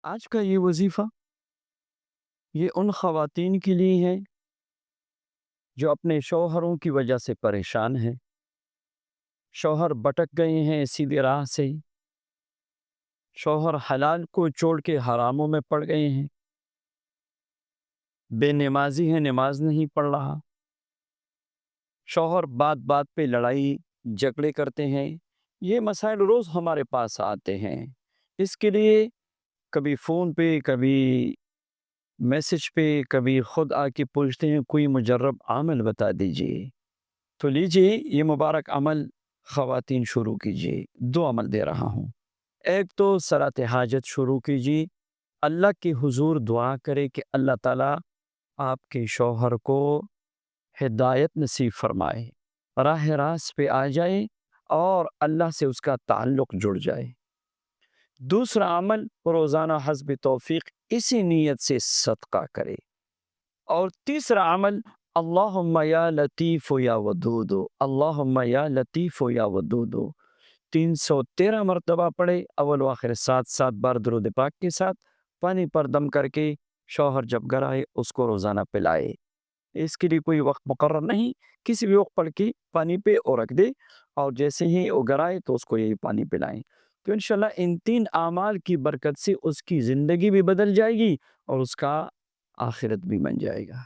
آج کا یہ وظیفہ یہ ان خواتین کے لیے ہے جو اپنے شوہروں کی وجہ سے پریشان ہیں، شوہر بٹک گئے ہیں سیدھی راہ سے، شوہر حلال کو چھوڑ کے حراموں میں پڑ گئے ہیں، بے نمازی ہیں، نماز نہیں پڑھ رہا، شوہر بات بات پہ لڑائی جھگڑے کرتے ہیں۔ یہ مسائل روز ہمارے پاس آتے ہیں۔ اس کے لیے کبھی فون پہ، کبھی میسج پہ، کبھی خود آ کے پوچھتے ہیں کوئی مجرب عمل بتا دیجئے۔ تو لیجئے یہ مبارک عمل خواتین شروع کیجئے۔ دو عمل دے رہا ہوں۔ ایک تو صلاۃ حاجت شروع کیجئے، اللہ کے حضور دعا کرے کہ اللہ تعالیٰ آپ کے شوہر کو ہدایت نصیب فرمائے، راہ راست پہ آ جائے اور اللہ سے اس کا تعلق جڑ جائے۔ دوسرا عمل روزانہ حسب توفیق اسی نیت سے صدقہ کرے۔ اور تیسرا عمل اللہم یا لطیف یا ودود، اللہم یا لطیف یا ودود 313 مرتبہ پڑھے، اول و آخر 7 بار درود پاک کے ساتھ، پانی پر دم کر کے شوہر جب گھر آئے اس کو روزانہ پلائے۔ اس کے لیے کوئی وقت مقرر نہیں، کسی بھی وقت پڑھ کے پانی پہ اور رکھ دے، اور جیسے ہی وہ گھر آئے تو اس کو یہی پانی پلائیں۔ تو انشاءاللہ ان 3 اعمال کی برکت سے اس کی زندگی بھی بدل جائے گی اور اس کا آخرت بھی بن جائے گا۔